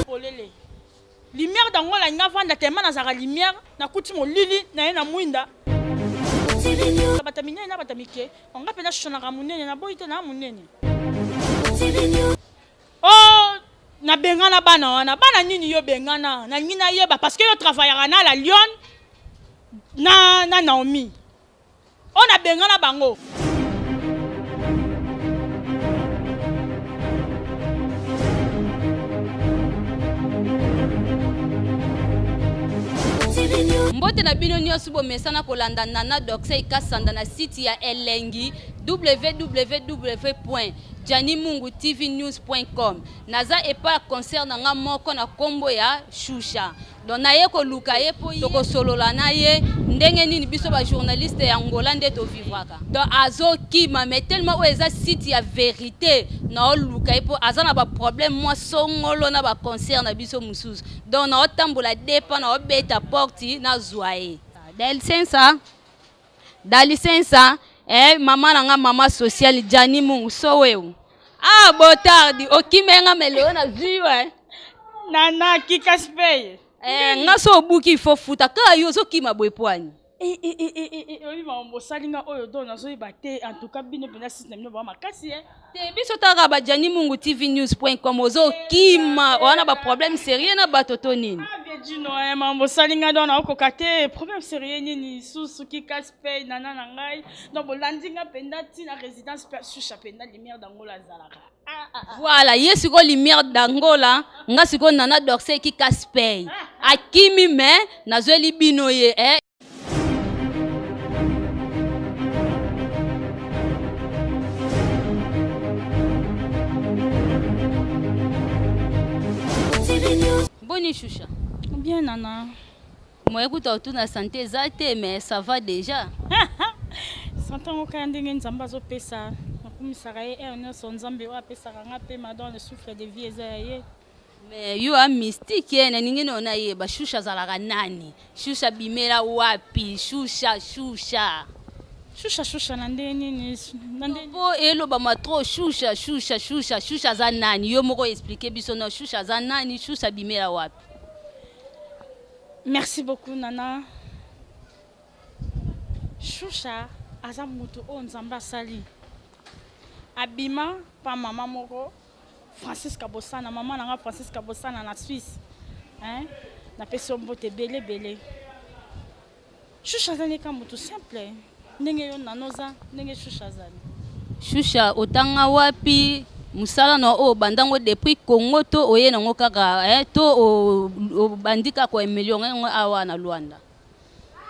polele lumière d'angola nga vanda tema na zara lumière na kuti mo lili na ye na mwinda batamine na batamike onga pena shona ka munene na boite na munene oh na bengana bana nini yo bengana na ngina yeba parce que yo travaillera na la Lyon na Naomi on a bengana bango Mbote na bino nyonso bo mesana kolanda Nana Doxey kasanda na site ya elengi www.janimungutvnews.com naza epa concert nga moko na kombo ya Shusha donc na ye ko luka ye po toko solola na ye ndenge nini biso ba journaliste ya Angola nde to vivwaka donc azo kima mais tellement eza site ya vérité na luka ye po azana ba problème moi songolo na ba concert na biso mususu donc na otambola depa na obeta porti na zwaye dalisensa mama nanga mama social Jani Mungu sowewe botardi okimenga meleo na ziwe Nana kikaspeye nga so buki fo futa ka yo so kima bwepwani oyi mambo salinga oyo do nazo ibate en tout cas bino pena site na bino ba makasi te biso taka ba janimungutvnews.com ozo kima wana ba problème sérieux na batoto nini dino mambo salinga do na okokate problème sérieux nini susu kikaspeye nana na ngai donc bolandinga penda tina résidence Shusha penda lumière d'Angola zalaka voilà yesu ko lumière d'Angola nga siko Nana Doxey kikaspeye akimi me nazweli bino ye Boni Shusha. Bien Nana. Moi écoute autour na santé zate mais ça va déjà. Santé au kandenge nzamba zo pesa. Nakumisaka ye ene son nzambe wa pesa nga pe madon le souffle de vie ezaye. Mais you are mystique na ningi na ye ba Shusha zalaka nani? Shusha bimela wapi? Shusha. Shusha nande nini nande bo elo ba matro Shusha za nani yo moko expliquer biso na Shusha za nani Shusha bimela wapi. Merci beaucoup Nana. Shusha aza mutu o nzamba sali abima pa mama moko Francis Kabosana mama nanga Francis Kabosana na Suisse na peso mbote belé Shusha zani ka mutu simple ndenge yo nanoza ndenge Shusha zani Shusha otanga wapi musala na o bandango depuis Congo to oye nango kaka to bandika ko million awa na Luanda.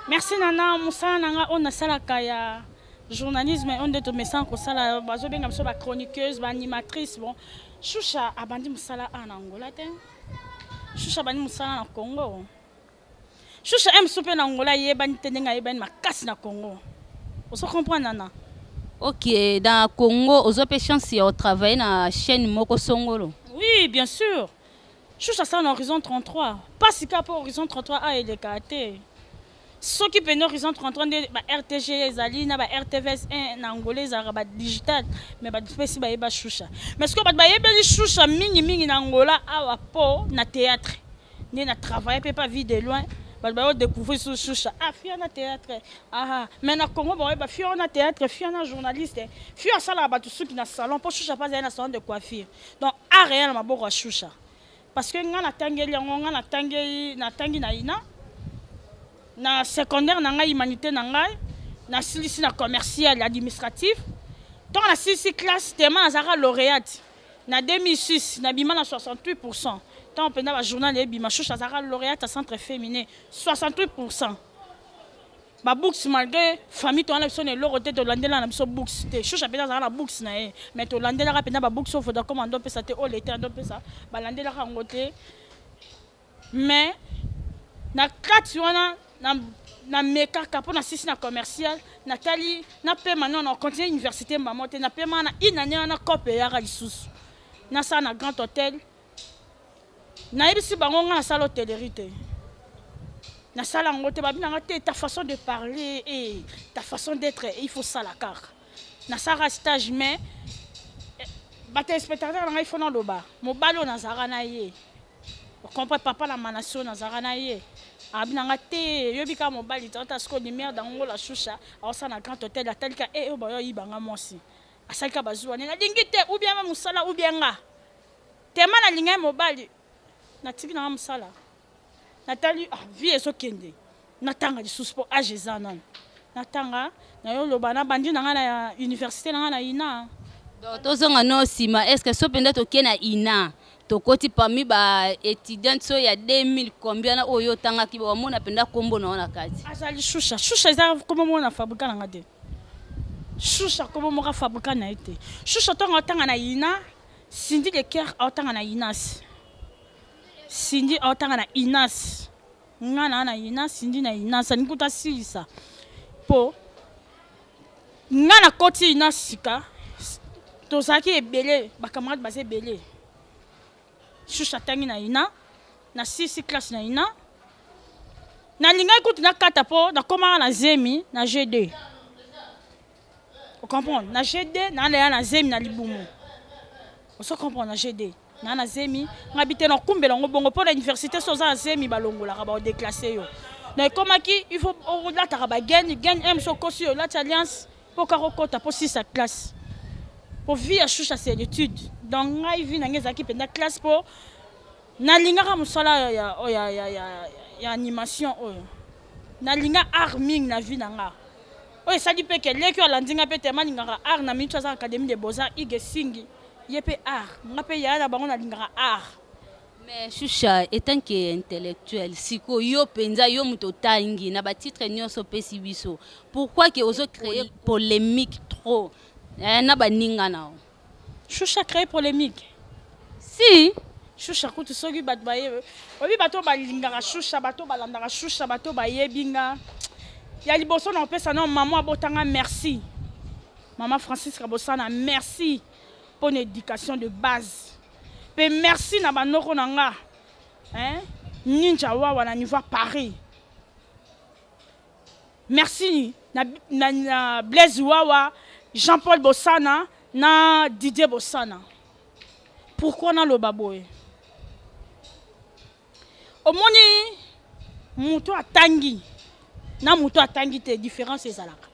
Merci Nana musala nanga on na sala kaya journalisme on de to message ko sala bazo benga biso ba chroniqueuse ba animatrice bon Shusha abandi musala en Angola te Shusha bani musala na Congo Shusha aime souper na Angola ye bani tendenga ye bani makasi na Congo. On se comprend Nana. Ok, dans Congo, aux autres chance au travail na chaîne Moko Songolo. Oui, bien sûr. Shusha ça en horizon 33. Pas si cap horizon 33 a et les KT. Ceux qui peuvent horizon 33 ba RTG ezali na ba RTVS 1 na angolais za ba digital mais ba spécial ba yeba Shusha. Mais ce que ba yeba Shusha mingi na Angola awa po na théâtre. Ni na travailler peut pas vivre de loin. Bah découvrir sur Shusha fille na théâtre mais na Congo ba fille na théâtre fille na journaliste fille ça là ba tout ceux qui na salon pour Shusha pas na salon de coiffure donc a réel ma boko Shusha parce que nga na tangeli nga na tangi na ina na secondaire na nga humanité na ngai na silisi na commercial administratif donc na silisi classe tellement azara lauréate na 2006 na bima na 68%. Tant pendant le journal et bima Shusha zara lauréate à centre féminin 68%. Ba books malgré famille to na sonne loroté to landela na biso books te Shusha pena zara na books na e mais to landela ka pena ba books au foda comme ando pesa te o l'été ando pesa ba landela ka ngote mais na kati wana na meka kapo na sisi na commercial na tali na pe maintenant on continue université mamote na pe mana inanya na copé ya lisusu na ça na grand hôtel na ibisi bango nga na salle hôtellerie te na salle ngote babina te ta façon de parler et ta façon d'être il faut ça la carte na sara stage mais ba téléspectateur nga il faut na loba mo balo na zara na ye comprends papa la manation nazara na ye abinanga te yobi ka mobali tata sko lumière dans la choucha au sa na grand hôtel atalika e oboyo yibanga mosi asalika bazwa na lingi te ou bien musala ou bien nga tema na linga mobali na tiki na musala natali vie ezokende natanga lisusu po age eza nano natanga na yo loba na bandi na nga na université na nga na ina donc tozonga no nsima est ce que so mpenza toke na ina tokoti parmi baétudiante so ya 2000 combien na oyo otangaki bamona mpenza kombo na yo na kati azali shusha eza komo mona fabrika na nga te shusha komo moka fabrika na ye te shusha ntongo otanga na ina sindi de ker aotanga na inas sindi aotanga na inas nga na inas sindi na inas anikuta silisa po nga na koti inas sika tozalaki ebele bakamarade baza ebele shusha tangi na ina na 6 classe na ina nalingai kutu nakata po nakomaka na zemi na G2 o comprendre na G2 naleya na zemi na libumu oso comprendre na G2 na zemi ngabite na kumbela ngo bongo po na université so za zemi balongolaka ba déclasser yo na ekomaki il faut olataka bageni gen m so kosi yo lati alliance po karokota po 6 classe po vie à shusha c'est l'étude donc ngai vi na ngeza ki penda classe po nalingaka musala ya animation oyo nalinga art ming na vie na nga oyo sali pe ke leki alandinga pe te malingaka art na mintu za académie des beaux-arts ige singi yepe art nga pe ya na bango nalingaka art. Mais Choucha étant que intellectuel siko yo penza yo muto tangi na ba titre nyonso pesi biso pourquoi que ozo créer polémique trop na ba ninga na Choucha créer polémique si Choucha kutu soki bat baye obi bato balingaka Choucha bato balandaka Choucha bato bayebinga ya liboso na pesa na maman abotanga merci maman Francisca Bosana merci pour l'éducation de base pe merci na banoko nanga hein ninja wawa na niveau Paris merci na Blaise Wawa Jean-Paul Bosana na Didier Bosana pourquoi na lo baboye omoni muto atangi na muto atangi te différence ezalaka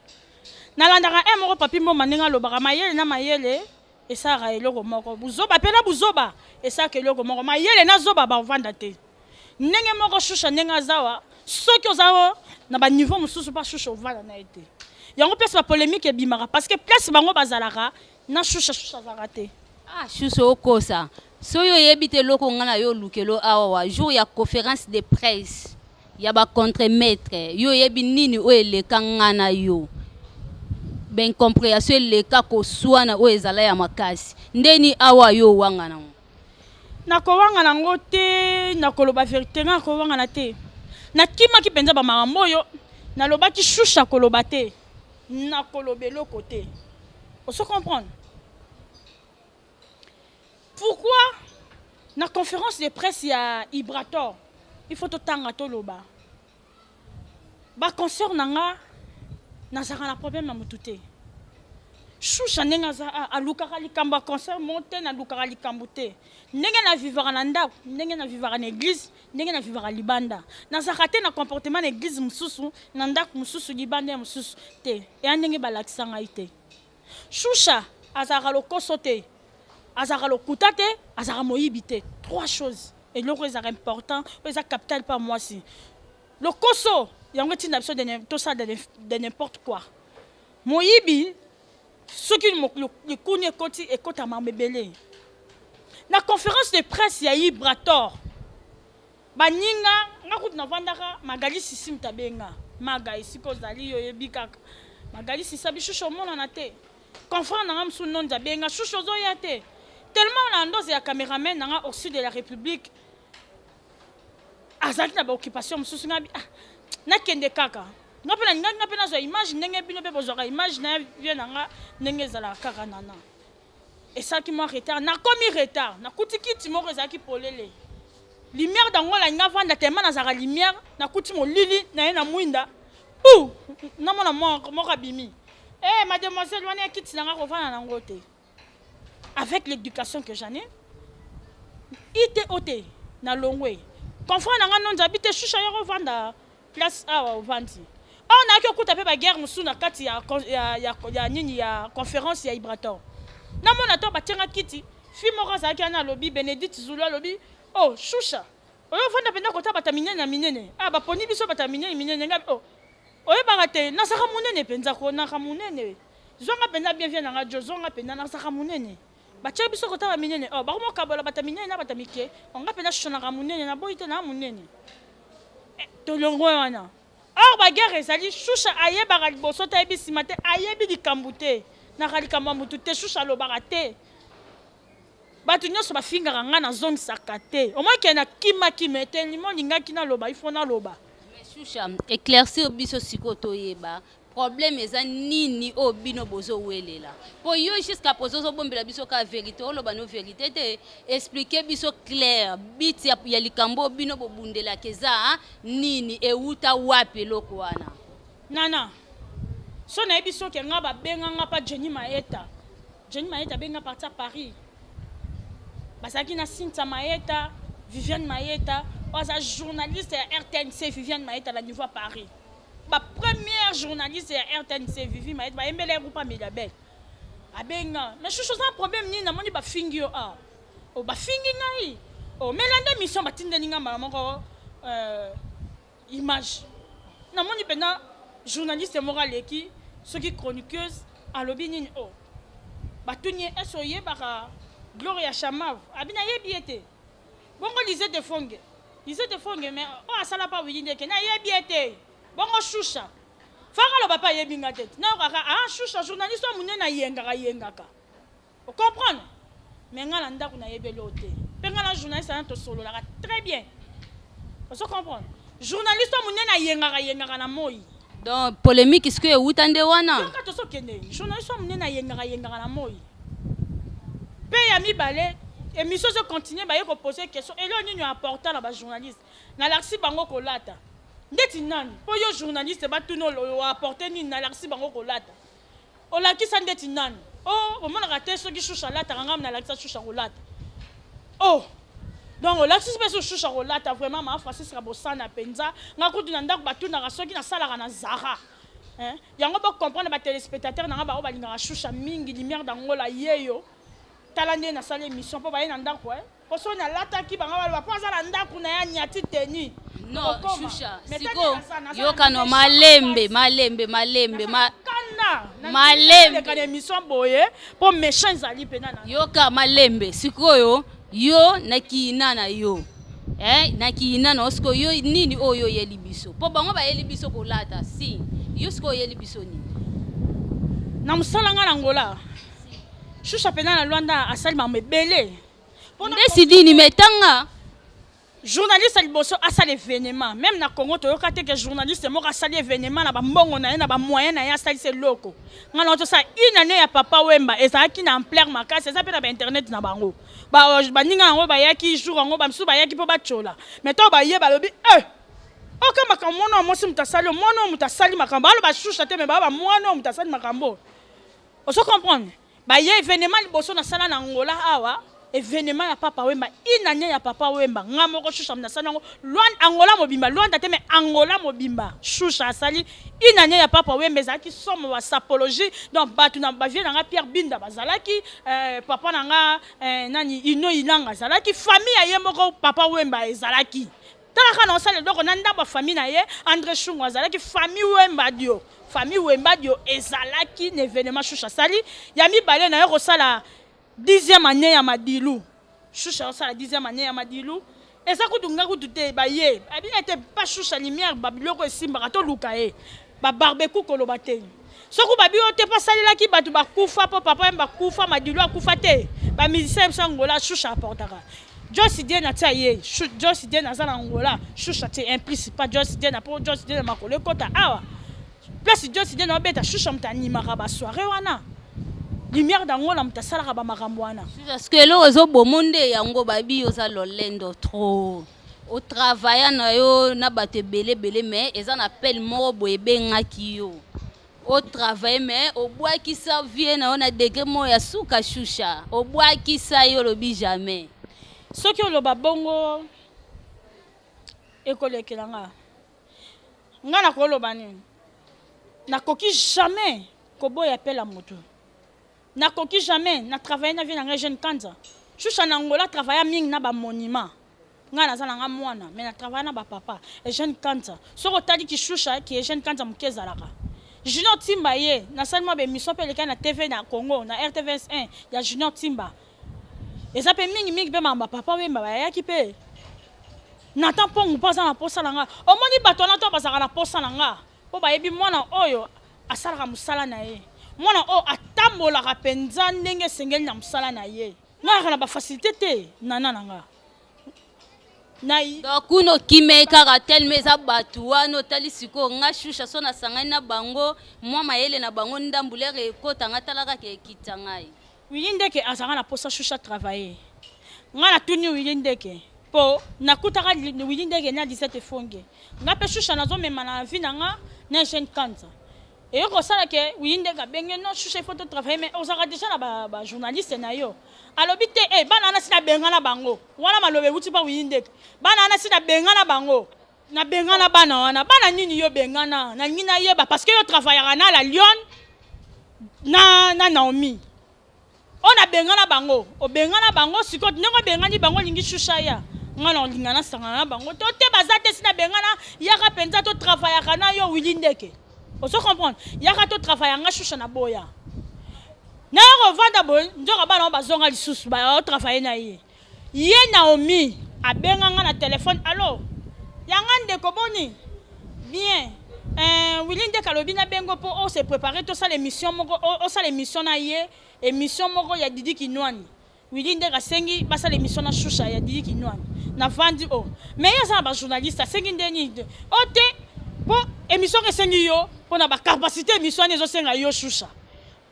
nalandaka moko papi mo manenga lobaka mayele na mayele esaka eloko moko buzoba pe na buzoba esaka eloko moko mayele na zoba bavanda te ndenge moko shusha ndenge azawa soki ozawa na ba niveau mosusu pa shusha ovanda na ete yango pesa polémique ebimaka parce que place bango bazalaka na shusha azalaka te shusha okosa soyo yebite loko ngana yo lukelo awa jour ya conférence de presse ya ba contre-maître yo yebi nini o eleka ngana yo ben compréhension eleka ko swana o ezala ya makasi ndeni awa yo wangana nako wangana ngote nakoloba vérité ngako wangana te nakima ki penza ba makambo yo nalobaki shusha koloba te nakolobelo côté on se comprendre. Pourquoi na conférence de presse il y a Ibrator il faut totanga toloba ba concert nanga nazaka na problème na mutute shusha nenga za alukaka likamba concert monte na lukaka likambo te ndenge na vivara na ndako ndenge na vivara na église ndenge na vivara libanda nazaka te na comportement na église mususu na ndako mususu libanda mususu te e ndenge balakisa ngai te shusha azaka lokoso te azaka lokuta te azaka moyibi te trois choses et l'autre est important c'est capital pas moi si le koso yango tina biso tout ça de n'importe quoi moyibi ce qui le kuni ekoti ekota mabebele na conférence de presse ya Ibrator baninga ngakuti na vandaka magali sisim tabenga maga isiko zali yo yebika magali sisabi shusho mona na te confrère na msu nonza benga shusho zo ya te tellement la ndoze ya caméraman nanga au sud de la République azaki na ba occupation mususu ngabi na kende kaka ngapena na zo image ndenge bino pe bozora image na bien nanga ndenge zala kaka nana et ça qui m'a retard na komi retard na kuti kiti mo rezaki polele lumière dango la nga vanda tellement na zara lumière na kuti mo lili na na mwinda ou na mona mo rabimi mademoiselle wana kiti nanga ko vana na ngote avec l'éducation que j'en ai ite ote na longwe confrère nanga non habite shusha yako vanda place awa vandi on a que kuta pe ba guerre musu na kati ya nini ya conférence ya Ibrator na mona to batenga kiti fi moko za kana lobby Benedict Zulu lobby oh shusha oyo vanda penda kota batamine na minene ba poni biso batamine minene ngabi oh oyo bagate na saka munene penza ko na ka munene zonga penda bien vient na jo zonga penda na saka munene bacha biso kota ba minene oh ba mo kabola batamine na batamike on ga penda shusha na ka munene na boite na munene to longo wana or ba guerre ezali shusha ayeba liboso ta yebi simate ayebi likambute na kalikamba mutu te shusha lo barate batu nyonso bafingaka nga na zone sakate au moins kena kima kimete limo lingaki na loba ifo na loba shusha éclaircir biso sikoto yeba problème eza nini o bino bozo welela po yo jusqu'à pozo bombela biso ka vérité o loba no vérité te expliquer biso clair biti ya likambo bino bobundela keza nini euta wapi loko wana nana so na biso ke nga ba benga nga pa Jenny Maeta benga partir Paris basaki na Cynthia Maeta Viviane Maeta oza journaliste ya RTNC Viviane Maeta la niveau à Paris ba première journaliste ya RTNC Vivi Maeta ba embele groupe Milabel abenga mais je chose un problème ni na moni ba fingi yo o ba fingi ngai o melande mission batindeli nga mala moko image na moni pena journaliste morale qui ceux qui chroniqueuse à lobby o batunye esoye baka Gloria Chamav abina yebiete bongo Lisette de Fonge mais o asala pa wili ke na yebiete bongo shusha fanga lo papa yebinga tete na kaka shusha journaliste munene na yengaka o comprendre mais ngala ndako na yebelo te penga na journaliste na to solo la très bien on se comprendre journaliste munene na yengaka na moi donc polémique est-ce que utande wana ka to so kende journaliste munene na yengaka na moi pe ya mibale émission se continuer ba yeko poser question et là nini apporter na ba journaliste na laxi bango kolata ndeti nani po yo journaliste ba tuno lo apporter nini na laxi bango kolata o la ki ndeti nani oh mona ka te so ki shusha lata ngam na laxi shusha kolata oh donc o laxi pe so shusha kolata vraiment ma Francis Rabosana penza ngakutu na ndako batuna ka soki na sala kana Zara hein yango ba comprendre ba téléspectateurs na ba o ba linga shusha mingi lumière dangola yeyo talande na salle émission po baye na ndako po so na lata ki banga ba po za na ndako na ya nyati teni non shusha siko yoka no malembe kana émission boye po méchant zali pena na yoka malembe siko yo na kiina na yo na kiina na osko yo nini oyo yeli biso po bango ba yeli biso ko lata si yo siko yeli biso ni na musala nga na ngola shusha pena na Luanda asali ma mebele ndesidi ni metanga journaliste liboso asali événement même na Congo to yoka te que journaliste moko asali événement na ba mbongo na ye na ba moyen na ye asali se loko ngana to sa une année ya papa Wemba ezaki na ampleur makasi eza pe na ba internet na bango ba ninga ngo ba yaki jour ngo ba msu ba yaki po ba chola mais to ba ye ba lobi o kama ka mono mo sim tasali mono mutasali makambo alo ba shusha te me ba mono mutasali makambo on se comprendre ba ye événement liboso na sala na ngola awa événement ya papa Wemba inanya ya papa Wemba ngamoko shusha na sala ngo Angola mobimba Luanda te me Angola mobimba shusha sali inanya ya papa Wemba zaki somo wa sapologie donc batu na ba vie na Pierre Binda bazalaki papa na nga nani ino inanga zalaki famille ya yemoko papa Wemba ezalaki talaka na sala donc na ndaba famille na ye André Chungwa zalaki famille Wemba dio ezalaki na événement shusha sali ya mibale na yo ko sala 10e année ya Madilu shusha sala 10e année ya Madilu eza kudunga kudute ba ye abi était pas shusha lumière babiloko esimba to lukae ba barbecue koloba te soko babi o te pas salela ki batu bakufa po papa mba kufa Madilu akufa te ba musicien sangola shusha apportaka Josidien na taye Josidien na zala ngola shusha te implicite pas Josidien na po Josidien na makole kota awa place Josidien na beta shusha mtanima ba soirée wana lumière d'angola mtasala ba makambo wana parce que lo zo bomonde yango babi oza lolendo trop au travail na yo na bate belé mais eza na appel moko boyebenga ki yo au travail mais au bois qui sa vie na ona degré mo ya suka shusha au bois qui sa yo lobi jamais ce que lo babongo ekolekela nga nga nakoloba nini nakoki jamais koboya pela moto nakoki jamais na travailler na vie na nga jeune kanza Choucha na Angola travailler mingi na ba monument nga naza na nga mwana mais na travailler na ba papa et jeune kanza soko tali ki Choucha ki jeune kanza mukezalaka Junior Timba ye na salma be mission pe leka na TV na Congo na RTVS 1 ya Junior Timba eza pe mingi be mamba papa be mba ya ki pe Natan pongu pas na posa na nga omoni bato na to basaka na posa na nga po ba yebi mwana oyo asalaka musala na ye mwana o atambolaka penza ndenge sengeli na musala na ye nga na ba facilité te nana nga donc kuno kime kaka telme za batu wana otali siko nga Choucha so na sangani na bango mwa mayele na bango ndambulere ekota nga talaka ke ekita ngai Willy Ndeke azaka na posa Choucha travailler nga na tuni Willy Ndeke po nakutaka Willy Ndeke na 17 fonge nga pe Choucha nazomema na vie na nga na jeune kanza et ko sala ke Willy Ndeke benge no Choucha faut travailler mais ozaka déjà na ba journaliste na yo alobi te bana na sina benga na bango wana malobe wuti pa Willy Ndeke bana na sina benga na bango na benga na bana wana bana nini yo benga na ngina yeba parce que yo travaillera na la Lyon na Naomi on a benga na bango o benga na bango siko ndenge benga ni bango lingi Choucha ya ngana olinga na sanga na bango to te bazate sina benga na yaka penza to travaillera na yo Willy Ndeke on se comprendre yaka to travailler nga Choucha na boya na revanda boy ndoka bana bazonga lisusu ba travailler na ye Naomi abenga nga na téléphone allo yanga ndeko boni bien Willy Ndeke alobi na bengo po o se préparer to ça l'émission moko o ça l'émission na ye émission moko ya Didi Kinwani Willy Ndeke asengi basa l'émission na Choucha ya Didi Kinwani na vandi o mais ya ça ba journaliste asengi ndeni o te po émission ke sengi yo po na ba capacité émission ezo senga yo Choucha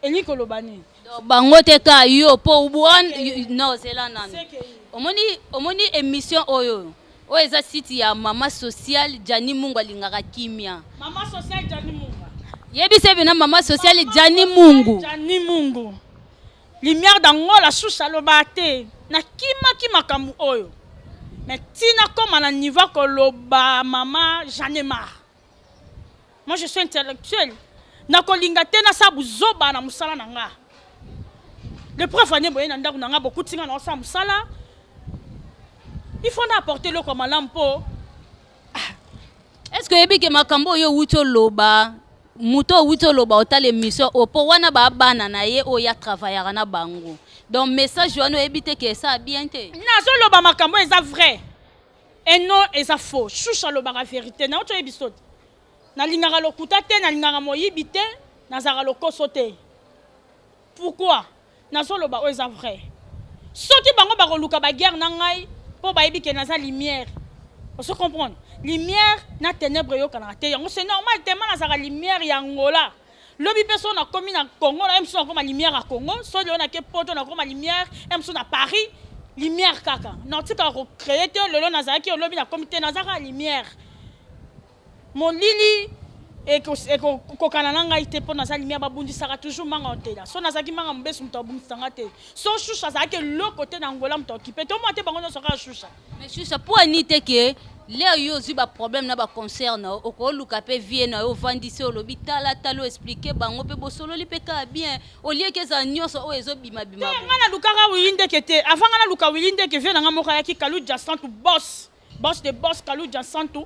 eliko lobani bango te ka yo po ubwan no zela nana omoni émission oyo o eza site ya mama social Jani Mungu alingaka kimia mama social Jani Mungu yebi sebe na mama social Jani Mungu lumière d'Angola Choucha lobate na kima kamu oyo mais tina comme na niveau ko loba mama Janemar moi je suis intellectuel na kolinga te na sabu zoba na musala na nga le prof ane boye na ndaku na nga beaucoup tinga na sa musala il faut apporter le comme lampo est-ce que yebi ke makambo yo wuto loba muto wuto loba otale mission opo wana ba bana na ye o ya travaillera na bango donc message wana yebi te ke ça bien te na zo loba makambo eza vrai et non eza faux Choucha loba la vérité na oto ebisote na lingaka lokuta te na lingaka moyibi te na zaka lokoso te pourquoi na zo loba o eza vrai soki bango ba koluka ba guerre na ngai po ba yebi ke na za lumière on se comprendre lumière na ténèbres yo kana te yango c'est normal tellement na zaka lumière ya Angola lobi personne na komi na Congo na emso na koma lumière à Congo so le na ke poto na koma lumière emso na Paris lumière kaka na tika ko créer te lelo na zaki lobi na comité na zaka lumière molili eko kanana ngai te po na za lumière babundisaka toujours manga otela so na zaki manga mbesu mto abundisanga te so Choucha zaki le côté na Angola mto occupé to mo te bango no soka Choucha mais Choucha pour anite ke leo yo zi ba problème na ba concert na oko luka pe vie na yo vandisi olobi tala talo expliquer bango pe bosolo li pe ka bien au lieu que ça nyonso o ezo bima nga na lukaka Willy Ndeke te avant nga na luka Willy Ndeke vie na nga moka yaki Kaluja Santu boss de boss Kaluja Santu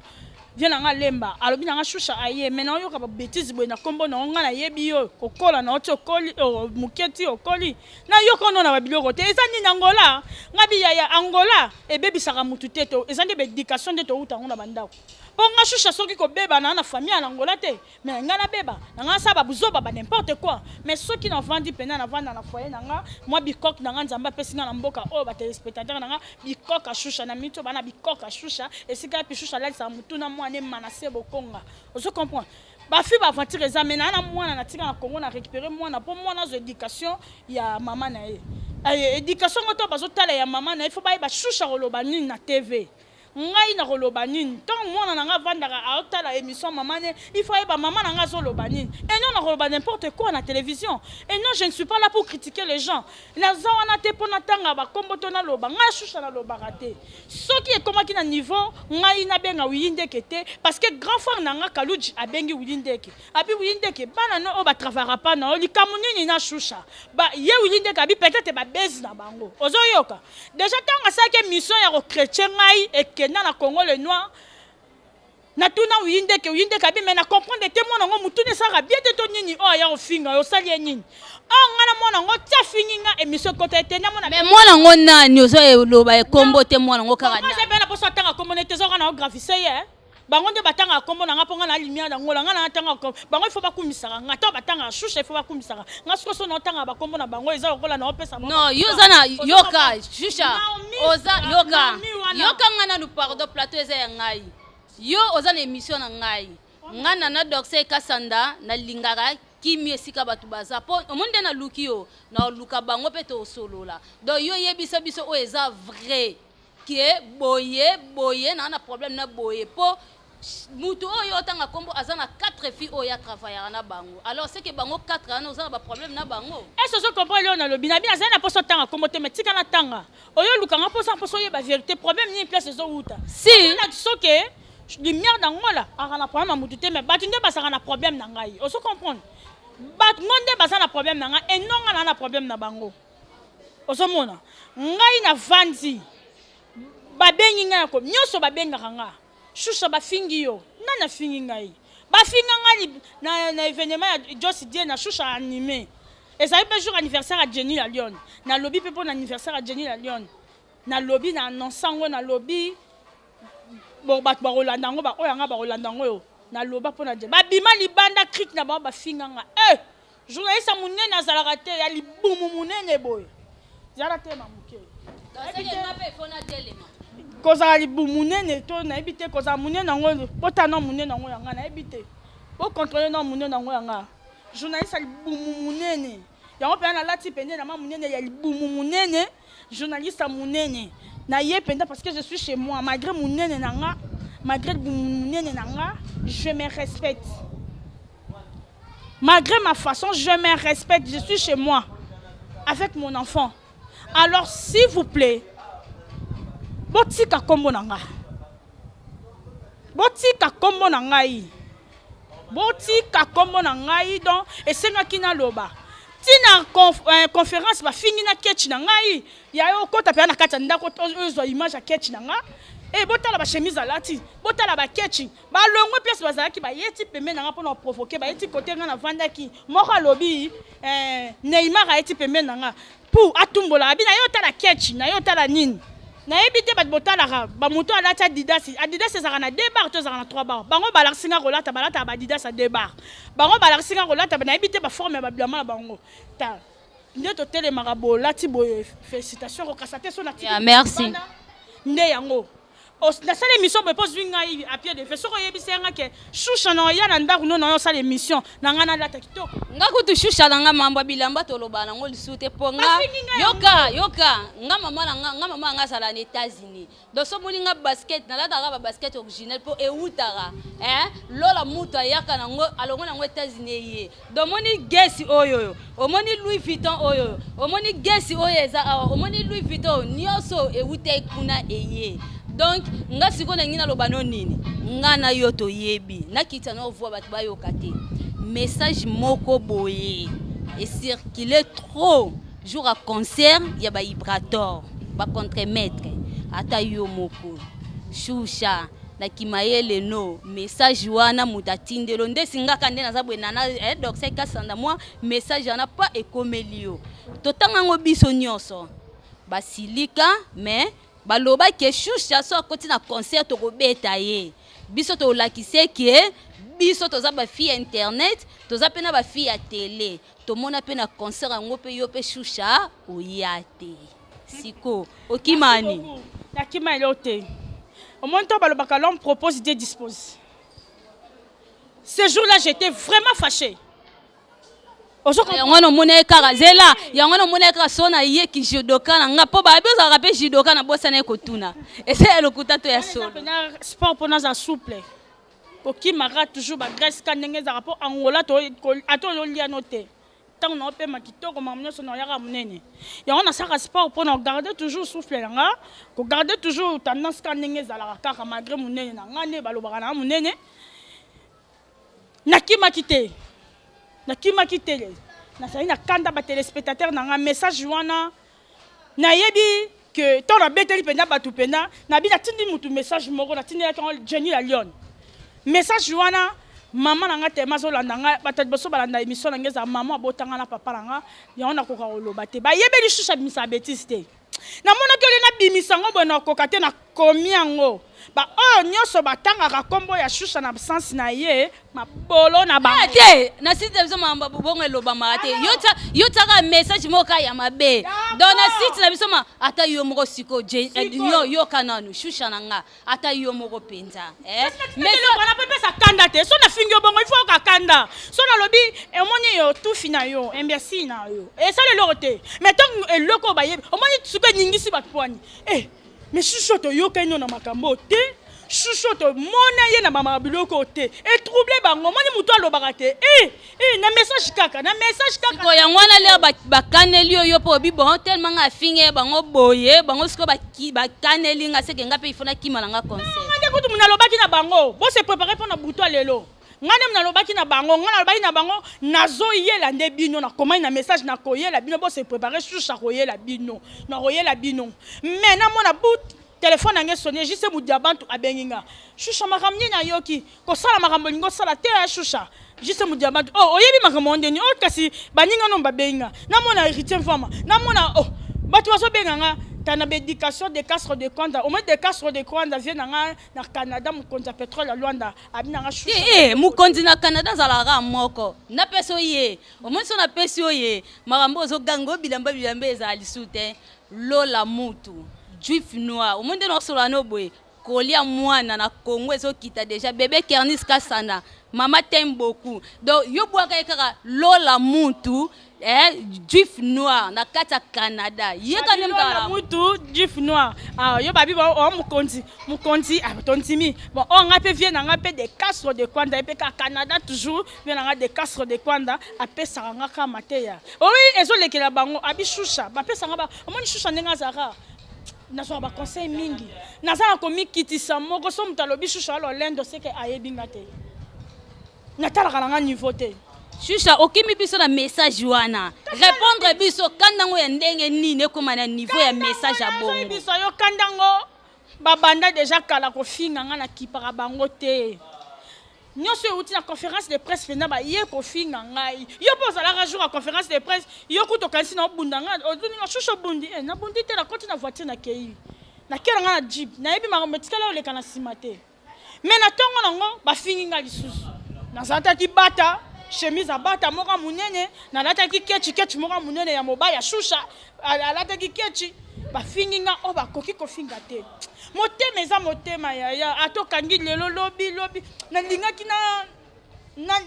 vie na nga lemba alobi na nga Choucha aye maintenant yo ka ba bêtise boy na kombo na nga na yebi yo kokola na oti okoli muketi okoli na yo kono na ba biloko te eza ni Angola ngabi ya Angola ebebisaka mutu te to eza nde éducation de to uta ngona bandako po nga Choucha soki ko beba na famille na Angola te mais nga na beba na nga sa ba buzoba ba n'importe quoi mais soki na vandi pena na vanda na foyer na nga moi bikok na nga nzamba pesinga na mboka o ba téléspectateur na nga bikok a Choucha na mito bana bikok a Choucha esika pi Choucha la sa mutu na mwana manase bokonga on se comprend ba fi ba aventure examena na mwana na tika na Congo na récupérer mwana po mwana zo éducation ya mama na ye éducation ngoto bazo tala ya mama na il faut ba Choucha koloba nini na TV ngai na koloba nini tant mwana nanga vandaka aotala émission maman il faut ba maman nanga zo loba nini et non na koloba n'importe quoi na télévision et non je ne suis pas là pour critiquer les gens na za wana te pona tanga ba komboto na loba ngai shusha na loba raté soki e komaki na niveau ngai na benga wiyindeke te parce que grand frère nanga Kaluji abengi wiyindeke abi wiyindeke bana no o ba travaillera pas na oli kamunini na shusha ba ye wiyindeke abi peut-être ba base na bango ozo yoka déjà tanga ça que mission ya chrétien ngai et na Congo le noir na tuna uyindeke abi mais na comprendre te mona ngo mutune sara bien te to nini o ya ofinga yo sali nini ngana mona ngo tia finginga émission côté te na mona mais mona ngo nani ozo eloba e kombo te mona ngo kaka na c'est bien la poso tanga communauté zo kana graphiser ye bango nde batanga kombo na ngaponga na lumière na ngola ngana tanga bango il faut ba kumisaka ngata batanga shusha il faut ba kumisaka ngasko so no tanga ba kombo na bango eza okola na opesa non yozana yoka shusha oza yoka ngana nu pardon plateau eza ya ngai yo oza na émission na ngai ngana na doxe kasanda na lingara kimi esika batu baza po omonde na luki yo na luka bango pe to solola donc yo yebisa biso o eza vrai que boye na problème na boye po mutu oyo tanga kombo azana 4 filles oya travailler na bango alors c'est que bango 4 ans ozana ba problème na bango est-ce que comprendre là na lobi na bien azana poso tanga kombo te metika na tanga oyo lukanga poso ye ba vérité problème ni place zo uta si na soke lumière na ngola akana problème mutu te mais batunde basaka na problème na ngai oso comprendre bat ngonde basana na problème na ngai et non ngana na problème na bango oso mona ngai na vanzi babengi ngai ko nyoso babengaka nga shusha bafingi yo nana fingi ngai bafinga ngai na événement ya Josi Die na shusha animé et ça peut jour anniversaire à Jenny à Lyon na lobby pe pour anniversaire à Jenny à Lyon na lobby na annonçango na lobby bo bat ba Rolanda ngo ba oyanga ba Rolanda ngo na loba pour na je ba bima libanda cric na ba bafinga nga journaliste munene na zalaka te ya libumu munene boy zara te mamuke koza libumu munene to na ebite koza munene ngo botana munene ngo yanga na ebite bo contrôler na munene ngo yanga journaliste libumu munene yango pe na lati pende na munene ya libumu munene journaliste munene na ye pende parce que je suis chez moi malgré munene nanga malgré munene nanga je me respecte malgré ma façon je me respecte je suis chez moi avec mon enfant alors s'il vous plaît botika kombo nanga donc esenga kina loba tina conférence ba fingi na ketch na ngai ya yo kota pe na kata ndako ozo image ya ketch na nga et botala ba chemise alati botala ba ketch ba longo place bazaki ba yeti pembe na nga pour provoquer ba yeti côté nga na vandaki moko lobi Neymar a yeti pembe na nga pour atumbola abi na yo tala ketch na yo tala nini na ebité bat botala ba moto alati Adidas ezaka na 2 bar to ezaka na 3 bar bango balaksinga rolata balata ba Adidas a 2 bar bango balaksinga rolata na ebité ba forme ba bilama bango ta ndeto tele marabo lati boye félicitations ko kasate so na ti merci nde yango na salle émission be pose ngai à pied de fait soko yebisenga ke shusha na ya na ndaku no na salle émission na ngana lata kitoko ngaku tu shusha na nga mambo bilamba to lobana ngo lisute ponga yoka nga mama nga sala na États-Unis do so molinga basket na lata ba basket original po eutara lola muta yaka na ngo alongo na ngo États-Unis ye do moni gesi oyo omoni Louis Vuitton oyo omoni gesi oyo eza omoni Louis Vuitton nyoso eute kuna eye donc nga sikona ngina lobano nini ngana yo to yebi nakita na voix bat ba yoka te message moko boye et circuler trop jour à concert ya ba vibrator ba contre-maître ata yo moko shusha na kimayele no message wana mutatindelo nde singaka nde nazabwe nana donc c'est kasanda moi message ana pas ekomelio totanga ngo biso nyoso basilika mais baloba ke shusha so akoti na concert to kobeta ye biso to lakise ke biso toza ba fille internet toza pena ba fille ya télé to mona pena concert ngo pe yo pe shusha oyate siko okimani nakima lote au moment où balobaka l'homme propose Dieu dispose ce jour-là j'étais vraiment fâché yango no mona kaka zela yango no mona kaka sona ye ki judoka na nga po ba bezo rapé judoka na bosa na kotuna ese lokuta to ya solo sport pour za souple ko ki mara toujours ba Grèce ka ndenge za rapport Angola to ato lo lia noté tant on peut ma kitoko mamno so na yaka munene yango na saka sport pour garder toujours souffle nga ko garder toujours tendance ka ndenge za la kaka malgré munene na ngane balobaka na munene nakima kité na sali na kanda ba téléspectateur na nga message wana na yebi que tant na beteli pena batu pena na bi na tindi mutu message moko na tindi ya Jenny la Lyon message wana maman na nga te mazolanda nga batat boso balanda émission na ngeza maman abotanga na papa na nga ya ona koka oloba te ba yebeli shusha bimisa bêtise te na mona ke le na bimisa ngo bona koka te na komi yango ba oh nyoso batanga ka kombo ya shusha na absence na ye mabolo na ba te na site biso mamba bobongo eloba mate yota ka message moka ya mabe donc na site na biso ma ata yo moko siko yo kananu shusha na nga ata yo moko penza mais le bana pepe sa kanda te so na fingi bongo il faut ka kanda so na lobi e moni yo tout fina yo imbécile na yo et ça le lote mais tant eloko ba ye o moni tsuka nyingisi batwani mais chuchoto yo kenyo na makambo te chuchoto mona ye na mama biloko te et troublé bango moni muto alobaka te na message kaka ko ya ngwana le ba kaneli yo po bi bon tellement nga finge bango boye bango siko ba kaneli nga seke nga pe ifona kima na nga concert ngande kutu muna lobaki na bango bo se préparer pour na buto lelo ngane muna lobaki na bango ngana lobaki na bango nazo yela nde bino na komai na message na koyela bino bo se préparer sur koyela bino na koyela bino mais na mona bout téléphone ngé sonné juste mu diabantu abenginga shusha makamni na yoki ko sala makambo lingo sala te ya shusha juste mu diabantu oyebi makambo ndeni kasi baninga no babenga na mona héritier femme na mona batu baso benganga tana bédication de castre de Kwanda au moins de castre de Kwanda vient na Canada mu konza pétrole à Luanda abinanga shusha mu konzi na Canada zalaka moko na peso ye au moins on a peso ye makambo zo gango bilamba ezali sute lola mutu juif noir au monde no solano boy kolia mwana na Congo ezo kita déjà bébé Kernis Kasana mama t'aime beaucoup donc yo boaka ekaka lola mutu juif noir na kata Canada yeka nemta mutu juif noir yo babi ba mukonzi tontimi bon on a pe vient na pe des castres de Kwanda pe ka Canada toujours vient na des castres de Kwanda ape sanga ka mateya oui ezo lekela bango abi shusha ba pe sanga ba omoni shusha ndenga zaka nazo ba conseil mingi nazala komi kitisa moko so mutalobi shusha lo lendo seke ayebinga te natala kana niveau te shusha okimi biso na message wana répondre biso kandango ya ndenge nini koma na niveau ya message ya bongo biso yo kandango babanda déjà kala ko finga ngana kipaka bango te nyoso uti na conférence de presse fena ba ye ko finga ngai yo poza la jour à conférence de presse yo kuto kansi na bundanga oduni na shusho bundi na bundi te na koti na voiture na kei na kera nga na jeep na yebi marometikala ole kana simate mais na tongo nango ba fingi nga lisusu na zata ti bata chemise à bata moka munene na lata ki kechi moka munene ya mobile ya shusha alata ki kechi ba fingi nga o ba koki ko finga te motema eza motema ya atokangi lelo lobi na lingaki na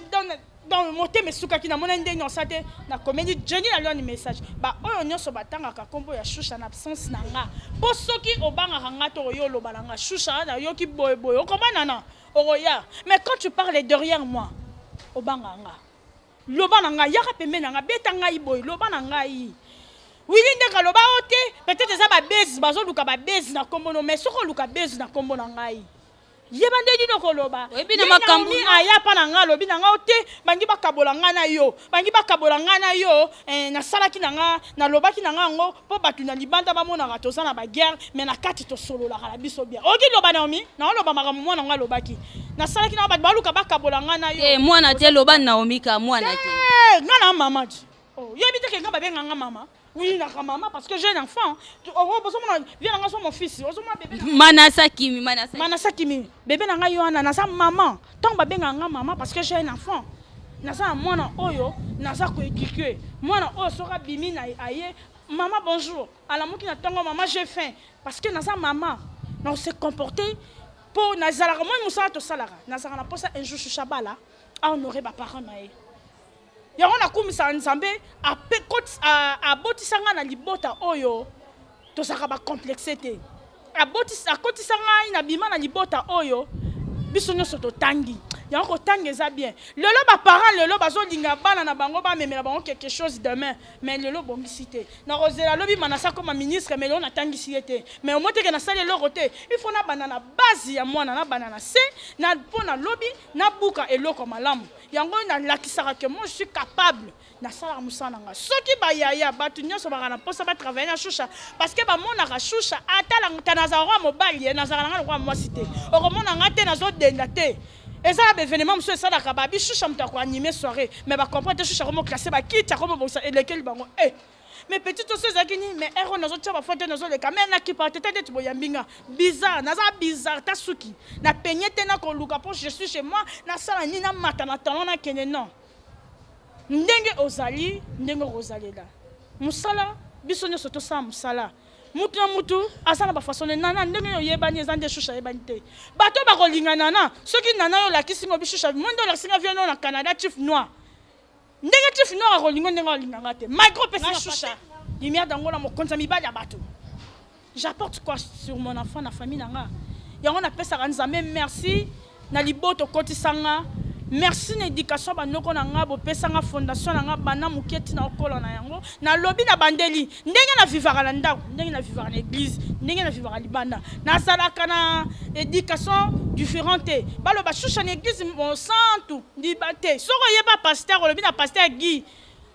dans motema sukaki na mona ndenge osate na comédie Jenny la Lyon message ba oyo nyoso batangaka kombo ya shusha na absence na nga po soki obanga nga to yo loba nga shusha na yoki boy okomana na oroya mais quand tu parles derrière moi obanga nga loba na nga yaka pembe na nga beta ngai boy loba na ngai oui ndeka loba ote peut-être ça ba base bazo luka ba base na kombo no mais soko luka base na kombo na ngai yeba ndedi no koloba ebi na makambu aya pa na nga lobi na nga ote bangi bakabola nga na yo na salaki na nga na lobaki na nga ngo po batu na libanda ba mona rato za na ba guerre mais na kati to solo la kala biso bien oki loba na omi na loba makambu mwana nga lobaki na salaki na batu baluka bakabola nga na yo mwana te loba na omi ka mwana te nga na mama yebi te ke nga babenga nga mama. Oui, la maman, parce que j'ai un enfant. Viens là, mon fils. Manasa Kimi. Bébé n'a pas nasa maman. Tant que bébé n'a maman, parce que j'ai un enfant. Nasa moi na oyo, nasa ko éduquer. Moi na oyo sera bimi na aye. Maman bonjour. À la mouki na tango maman j'ai faim. Parce que nasa maman, on s'est comporté pour nazala moi musala to salara. Nazala na posa un jour chabala. Ah on aurait ba parents na. yango nakumisa nzambe abotisa nga na libota oyo tozalaka bacomplexe te akotisa ngai na bima na libota oyo biso nyonso totangi yango kotanga eza bien lelo baparent lelo bazolinga bana na bango bamemela bango quelque chose demain mais lelo bongisi te nakozela lobi manasa koma ministre mais lelo natangisi ye te mais au moins teke nasali eloko te il faut nabanda na base ya mwana nabanda na se na mpo na lobi nabuka eloko malamu yango nalakisaka ke moi je suis capable nasalaka mosala na nga soki bayaya bato nyonso baka na mposa batravaille na shusha parce que bamonaka shusha atalaka nazalaka mobali ye nazalaka nanga lokwa mwasi te okomona nga te nazodenda te eza na baévénement mosusu esalaka babi shusha moto akoanime soirée mais bacomprendre te shusha komo classe bakiti akomobongisa elekeli bango mais petit oso ezalaki nini mais ero nazotia bafoi te nazoleka me nakipa te te neti boyambinga bizarre naza bizarre ta suki napenye te nakoluka mpo je suis chez moi nasala nini namata na talon nakende non ndenge ozali ndenge okozalela mosala biso nyonso tosala mosala mutu na mutu aza na bafasone nana ndenge oyebani eza nde shusha ayebani te bato bakolinga nana soki nana oyo olakisi ngo bishusha monde olakisi nga vieno na Canada chief noir ndenge chief noir akolinga ndenge olinganga te micro pesa shusha lumière dango na mokonzi ya mibali ya bato j'apporte quoi sur mon enfant na famille nanga yango napesaka nzambe merci na liboto kotisanga merci na éducation banoko na nga bopesanga fondation na nga bana moketi na okola na yango na lobi na bandeli ndenge na vivaka na ndako ndenge na vivaka na église ndenge na vivaka libanda nazalaka na éducation différente baloba shusha na église monsantu ndiba te soko yeba pasteur olobi na pasteur Guy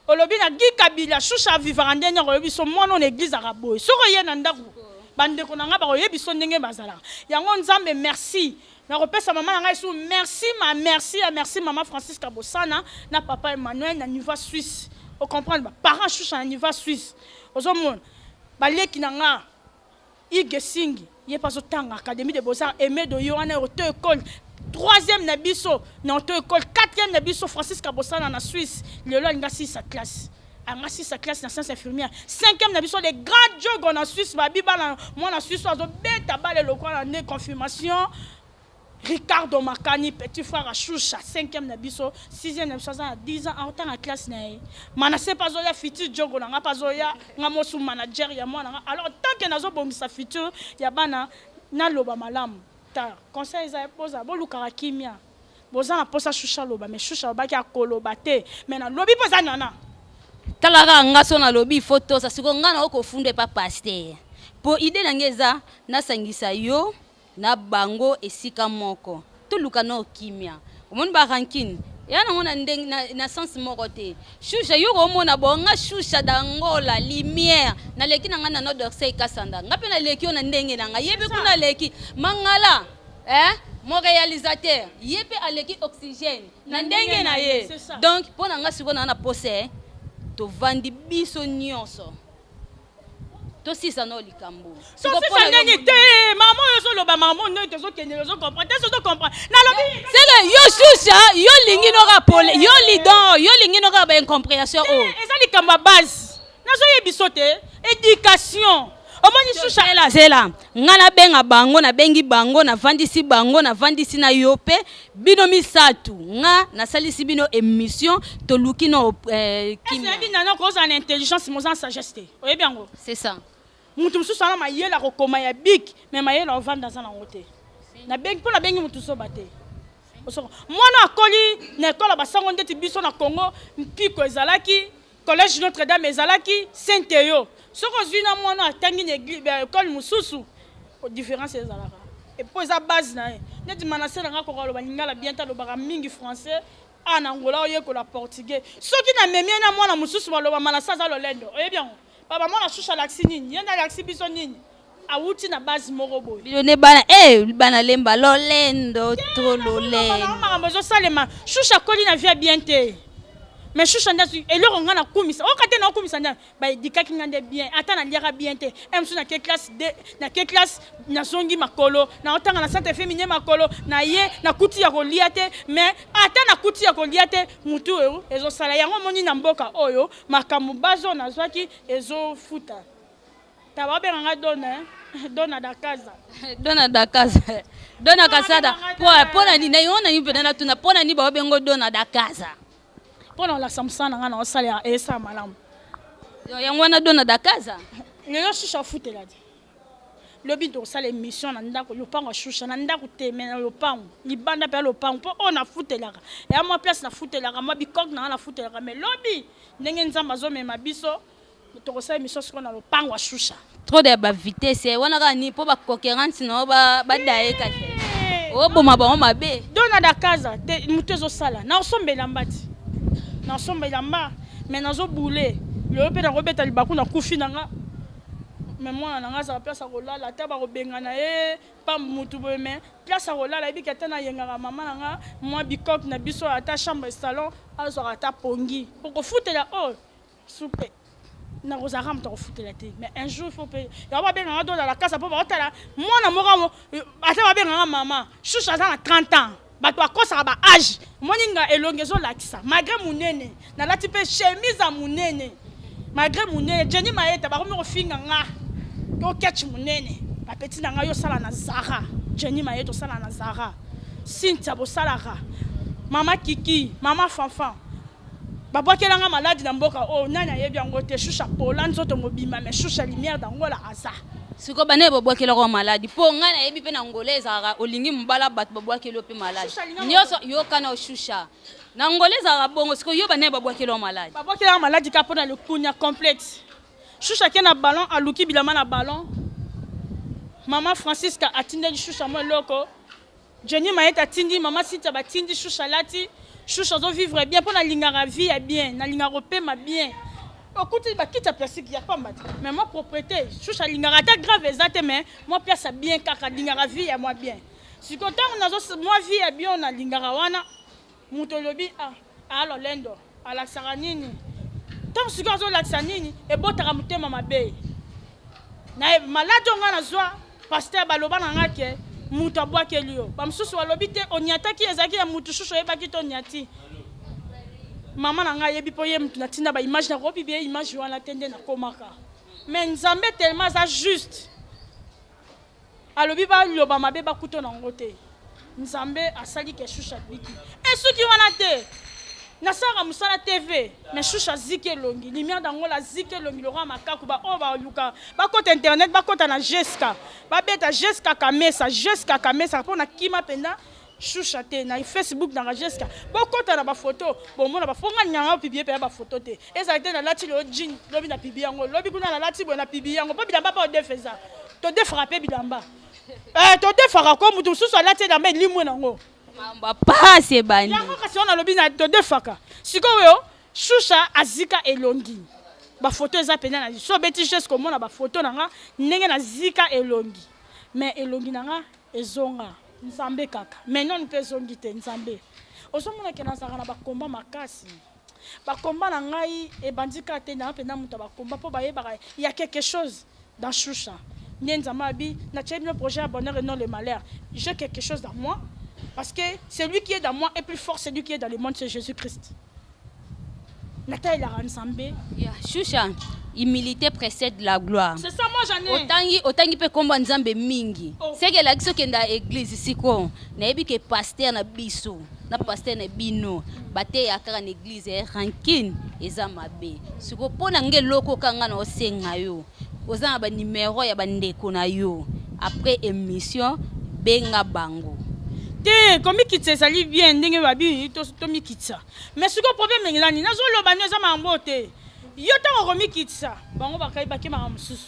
olobi na Guy Kabila shusha vivaka ndenge olobi so mwana na église akaboye soko ye na ndako bandeko na nga bakoyebi so ndenge bazalaka yango nzambe merci na repesa maman na ngai sou merci maman Francis Kabosana na papa Emmanuel na niveau Suisse o comprendre parents choucha na niveau Suisse ozomona baleki na nga igesingi ye pas otanga académie de beaux-arts aimé de Yohana auto école 3e na biso na auto école 4e na biso Francis Kabosana na Suisse lelo nga 6 classe anga 6 classe na sciences infirmières 5e na biso les grands jogo na Suisse babiba na moi na Suisse azo beta bale lokwa na confirmation Ricardo Makani, petit frère à Choucha, 5e nabiso, 6e nabiso, 10 ans en temps en classe. Manassé pas zoya futur jogo nanga pas zoya ngamo sous manager ya moi nanga. Alors tant que nazo bongi sa futur ya bana na loba malam. Ta conseil za posa bo lukara kimia. Boza na posa Choucha loba mais Choucha ba ki akoloba te. Mais na lobi posa nana. Talaka ngaso na lobi photo sa siko ngana oko funde pa pasteur. Po idée nangeza na sangisa yo na bango esika moko tuluka na okimia omoni ba ranking yana ngona ndeng na sens moko te shusha yo omona bonga shusha dangola lumière na leki na ngana no dorsey kasanda ngape na leki ona ndenge na nga yebi kuna leki mangala mon réalisateur yepe aleki oxygène na ndenge na ye donc pona nga siko na pose to vandi biso nyonso si ça non likambo so si ça neni te maman yo lo ba maman no te zo kende zo comprendre te zo comprendre na lobi c'est que yo shusha yo lingi no rapole yo lidon yo lingi no ba incompréhension eza likambo base na zo yebiso te éducation omoni shusha ela zela ngana benga bango na bengi bango na vandisi bango na vandisi na yope bino misatu nga na salisi bino émission to lukino kimia est-ce que nana cause en intelligence mo en sagesse oyebi yango c'est ça mutu mususu ana mayela kokoma ya bik mais mayela ovanda za na ngote na bengi pona bengi mutu so bate mwana akoli na école basango ndeti biso na Congo mpiko ezalaki collège Notre Dame ezalaki Saint-Théo soko zina mwana atangi na école mususu différence ezalaka et po eza base na neti manase na ngako koloba lingala bien ta lobaka mingi français ana ngola oyekola portugais soki na memie na mwana mususu baloba manasa za lolendo oyebi yango baba mwana shusha laksi nini yenda laksi biso nini awuti na base moko boy bilone bana bana lemba lolendo to lolendo mama mazo salema shusha koli na via bien te mais shusha ndasu eloko ngana kumisa okate na kumisa nda ba dikaki ngande bien ata na liaka bien te emsu na ke classe de na ke classe na songi makolo na otanga na centre féminin makolo na ye na kuti ya kolia te mais ata na kuti ya kolia te mutu ezo sala yango moni na mboka oyo makamu bazo na zwaki ezo futa taba benga dona dakaza dona dakaza dona kasada pona ni na yona ni pena tuna pona ni ba bengo dona dakaza Pour la samsa na ngana osala et ça malam. Yango wana dona da casa. Lelo shusha fute la di. Lobi to sala émission na ndako lopango shusha na ndako teme na lopango. Libanda pe lopango po on a fute la. Et à moi place na fute la, moi bikok na fute la mais lobi ndenge nzamba zo mema biso to sala émission sur na lopango shusha. Trop de ba vitesse wana ka ni po ba concurrence no ba dae ka. O boma ba mabe. Dona da casa te mutezo sala. Na osombela mbati. Na osombela mba mais nazo boulé. Le pe na robeta libaku na kufi nanga. Mais moi nanga za place a kolala ta ba robengana pa mutu bo mais place a kolala bi kete na yenga mama nanga moi bikok na biso ata chambre salon azo ata pongi. Pour ko futela soupe. Na rozara mta ko futela te mais un jour il faut payer. Ya ba benga dans la casa pour ba otala moi na moka ata ba benga mama choucha za na 30 ans. Bato akosa ba âge moninga elongezo lakisa malgré munene na lati pe chemise a munene malgré munene Jenny Mayeta ba ko finga nga to catch munene ba petit na nga yo sala na Zara Jenny Mayeta sala na Zara Cynthia bo sala mama Kiki mama Fanfan ba bokela nga maladi na mboka nani ayebi yango te shusha pola nzoto mobima mais shusha lumière dangola aza. Siko bane bobwakela ko maladi po nga na yebi pe na ngoleza olingi mbala bat bobwakela pe maladi nyoso yo kana oshusha na ngoleza bongo siko yo bane bobwakela maladi babwakela maladi ka pona le kunya complexe shusha ke na ballon aluki bilama na ballon mama Francisca atindeli shusha mo loko Jenny Mayeta tindi mama Cynthia batindi shusha lati shusha zo vivre bien pona lingara vie ya bien na lingara pema bien. Écoutez, quitte à plastique, il n'y a pas mal. Mais moi, propriété, je suis à l'ingara grave exact, mais moi, place à bien, car l'ingara vie à moi bien. Si quand on a moi vie à bien, on a l'ingara wana, moutolobi, alors l'endo, à la saranini. Tant que on a la saranini, et bon, t'as ramouté ma bé. Na malade, on a zoa, pasteur baloba n'angake, moutabwa kelio. Bam sous sur l'obité, on y attaque, ezaki à moutouchou, et bakito nyati. Maman nanga yebi poye mtuna tina ba image na robi bien image wana tende na komaka mais nzambe tellement ça juste alobi ba loba mabe ba kuto na ngote nzambe asali ke shusha biki et ceux qui wana te na sara musala TV mais shusha zike longi lumière dangola zike longi le roi makaku ba ba luka ba côté internet ba côté na Jessica ba beta Jessica Kamesa pona kima penda choucha te na Facebook na Jessica boko ta na ba photo bon mona ba fonga nyanga publier pe ba photo te ezalite na lati le jean lobi na publier yango lobi kuna na lati bo na publier yango po bilamba pa defeza to defrapper bilamba to defara ko mutu susu lati na mbe limu nango mamba pa se bandi yango kasi on lobi na to defaka sikoyo choucha azika elongi ba photo eza pena na so beti juste comme na ba photo nanga ndenge na zika elongi mais elongi nanga ezonga nzambe kaka mais non peut zongi te nzambe osomona ke na saka na bakomba makasi bakomba na ngai e bandika te na pena muta bakomba po bayeba il y a quelque chose dans choucha nzamba bi na chebino projet à bonheur et non le malheur j'ai quelque chose dans moi parce que celui qui est dans moi est plus fort celui qui est dans le monde c'est Jésus-Christ nata ila nzambe ya choucha humilité précède la gloire. C'est ça moi j'en ai. Otangi pe komba nzambe mingi. C'est que la kiso kenda église siko na yebi ke pasteur na biso na pasteur na bino bate ya kaka na église rankine eza mabe. Siko pona ngeloko kanga na osenga yo. Oza ba numéro ya bandeko na yo. Après émission benga bango. Te komi kitse sali bien ndenge babi to mi kitsa. Mais siko problème ngilani nazo loba neza mambote. Yo tango komi kitsa bango bakai bakema mususu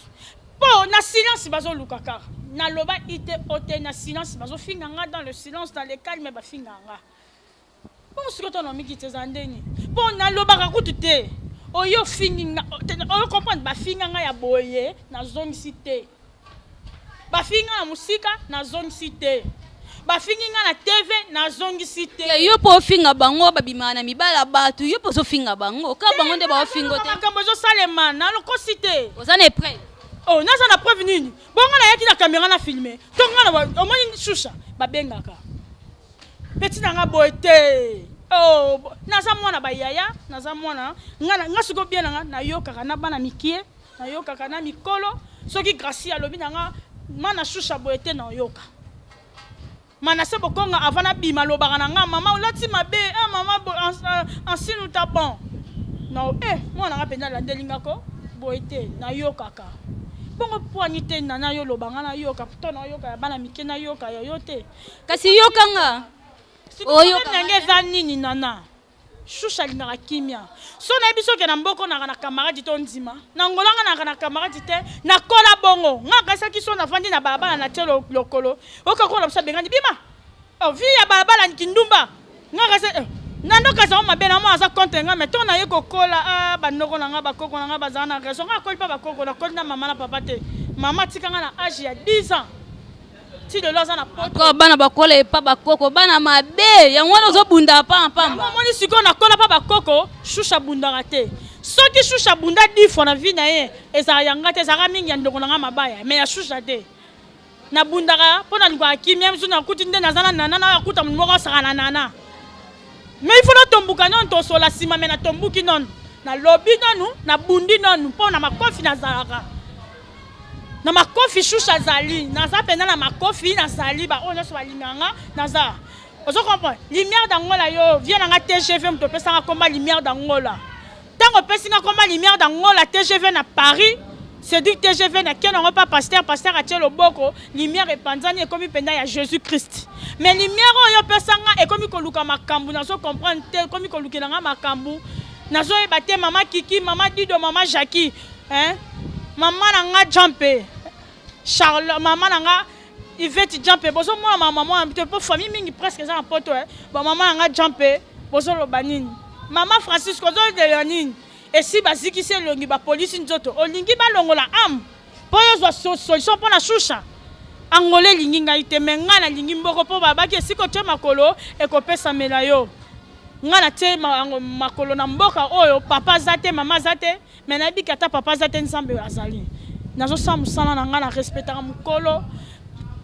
po na silence bazo lukaka na loba ite ote na silence bazo finganga dans le silence dans le calme ba finganga bon siko to no mi kitsa zandeni po na loba ka kutute oyo finginga o comprendre ba finganga ya boye na zone cité ba finga musika na zone cité ba finginga na TV na zongi cité yo po finga bango babimana mibala batu yo po so finga bango ka bango nde ba fingo te kambo zo salema na loko cité ozane prêt oh naza na preuve nini bongo na yaki na caméra na filmer tonga na omoni shusha ba bengaka petit nanga boete oh naza mwana ba yaya naza mwana nga siko bien nanga na yokaka na bana mikie na yokaka na mikolo soki Gracie alobi nanga mana shusha boete na yoka Manase bokonga avana bima lobaka na nga mama olati mabe mama ansinu ta bon. Non moi na pena la delingako boite na yo kaka. Bongo poani te nana yo lobanga na yo kapto na yo ka bana mike na yo ka yo te. Kasi yo kanga. Oyo nenge za nini nana. Shusha lingaka kimia. So na biso ke na mboko na camarade to ndima. Na ngolanga na camarade te na kola bongo. Nga kasa kiso na vandi na baba na telo lokolo. Oka kola bsa bengani bima. Oh vi ya baba la nkindumba. Nga kasa nando kasa ma bena mo asa compte nga meto na ye kokola bandoko na nga bakoko na nga bazana raison nga koli pa bakoko na koli na mama na papa te. Mama tikanga na âge ya 10 ans. Si de l'osa na poto bana bakola e pa bakoko bana mabe ya ngwana zo bunda pa pamba moni siko na kola pa bakoko shusha bunda rate soki shusha bunda difo na vie na ye eza yanga te zaka mingi ya ndoko na nga mabaya mais ya shusha te na bundaka pona lingwa kimia msu na kuti nde nazana nana na akuta moko saka na nana mais il faut na tombuka non to sola sima mais na tombuki non na lobi nonu na bundi nonu pona makofi na zalaka na makofi shusha zali naza pena na makofi na zali ba ono so balinganga naza ozo comprendre lumière d'angola yo vient na TGV mto pesa nga komba lumière d'angola tango pesi nga komba lumière d'angola TGV na Paris c'est dit TGV na kena ngo pa pasteur a tshelo boko lumière epanzani ekomi penda ya Jésus Christ mais lumière yo pesa nga ekomi koluka makambu nazo comprendre te ekomi kolukela nga makambu nazo ebate mama Kiki mama Dido mama Jackie mama na nga Jampe Charles maman nanga Yvette Jampe bozo moi maman te pour famille mingi presque ça en poto ba maman nanga Jampe bozo lo banini maman Francisco zo de Leonine et si baziki se longi ba police nzoto olingi ba longola am po yo zo solution pour na shusha angolé lingi ngai te menga na lingi mboko po baba ke siko te makolo e ko pesa mela yo ngana te makolo na mboka oyo papa zate mama zate mais na bikata papa zate nsambe azali nazo samusana na nga na respectaka mukolo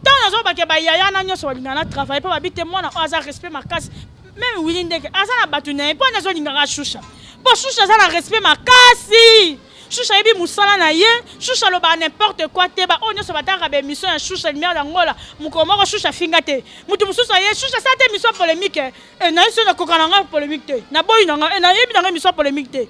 tant nazo bake ba yaya na nyoso balinga na travailler po babite mwana aza respect makasi même wili ndeke aza na batu na po nazo linga ga shusha po shusha aza na respect makasi shusha yebi musala na ye shusha loba n'importe quoi te ba onyoso bataka be mission ya shusha lumière d'angola mukomo ko shusha fingate mutu mususa ye shusha sa te mission polémique na iso na kokana nga polémique te na boyi na nga na yebi na nga mission polémique te.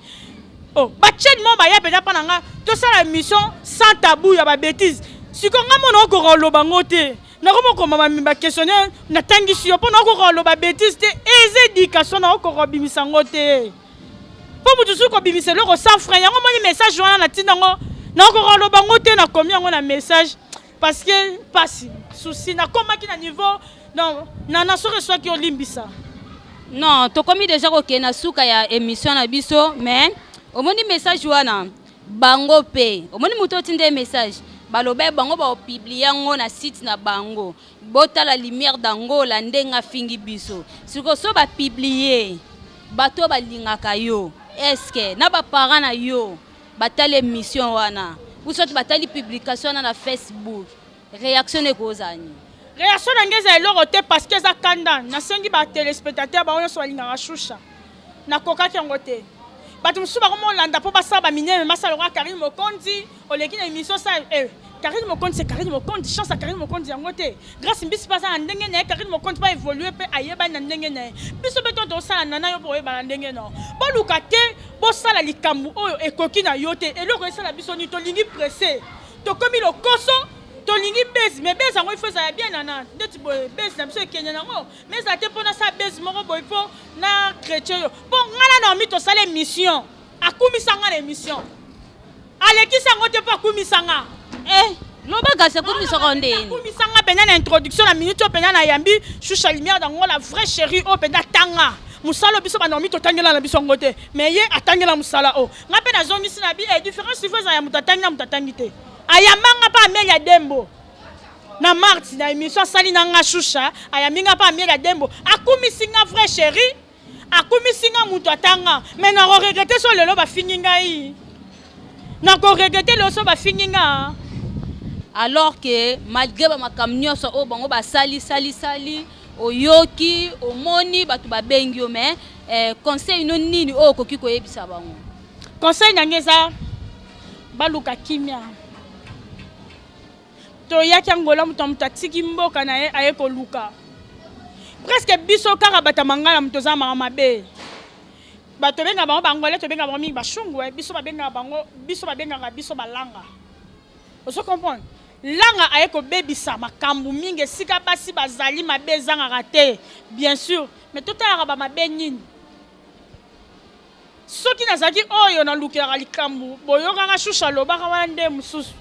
Oh, bachel mo ba ya pena pananga to sala mission sans tabou ya ba bêtise. Siko nga mona ko loba ngote. Na ko ko mama mi ba questionner na tangisi yo pona ko loba bêtise te eze éducation na ko bimisa ngote. Po mutu su ko bimisa le ko sans frein yango moni message wana na tinango na ko loba ngote na komi yango na message parce que passe souci na komaki na niveau donc na so reçoit ki olimbisa. Non, to komi déjà ko ke na suka ya émission na biso mais omoni message wana bango pe omoni muto tinde message balobe bango ba publier ngo na site na bango bota la lumière d'angola ndenga fingi biso siko so ba publier bato balingaka yo est-ce na ba parents na yo batale émission wana ou soit batali publication na Facebook réaction ekozani réaction ngeza eloko te parce que za kanda na sengi ba téléspectateur ba ono so lingaka shusha na koka kengo te batu musuba ko molanda po basaba minene masalo ka Karine Mokondi oleki na émission ça Karine Mokondi c'est Karine Mokondi chance à Karine Mokondi yango te grâce mbisi pasa na ndenge na Karine Mokondi pas évoluer pe ayeba na ndenge na biso beto to sala nana yo boye ba ndenge no bo luka te bo sala likambu oyo ekoki na yo te eloko esala biso ni to lingi pressé to komi lo koso to lingi base mais base yango il faut ça bien nana ndeti boye base na biso ekenya nango mais ça te pona sa base moko boye po na chrétien yo bon ngala na mi to sala mission akumisanga na émission alekisa ngote pa akumisanga loba c'est comme ça qu'on dit akumisanga pena na introduction na minute pena na yambi shusha lumière dans la vraie chérie o pena tanga musala biso ba nomi to tangela na biso ngote mais ye atangela musala o ngape na zongi sina bi différence il faut ça ya mutatangi na mutatangi te ayamanga pa Amelia Dembo na mardi na émission sali na nga shusha ayaminga pa Amelia Dembo akumisinga vrai chéri akumisinga mutu atanga mais na regretter so lelo ba fininga yi na ko regretter lo so ba fininga alors que malgré ba makamnyo so o bango ba sali oyoki omoni batu ba bengi yo mais conseil no nini o koki ko yebisa bango conseil nyangeza baluka kimia to yaki angola mutu atatiki mboka na ye aye koluka presque biso kaka bata mangala mtoza mabe bato benga bango bangole to benga bango mingi bashungu biso babenga bango biso balanga oso comprendre langa ayeko bebisa makambu mingi sika basi bazali mabe zanga te bien sûr mais totala ba mabe nini soki nazaki oyo na lukela likambu boyoka shusha lobaka wande mususu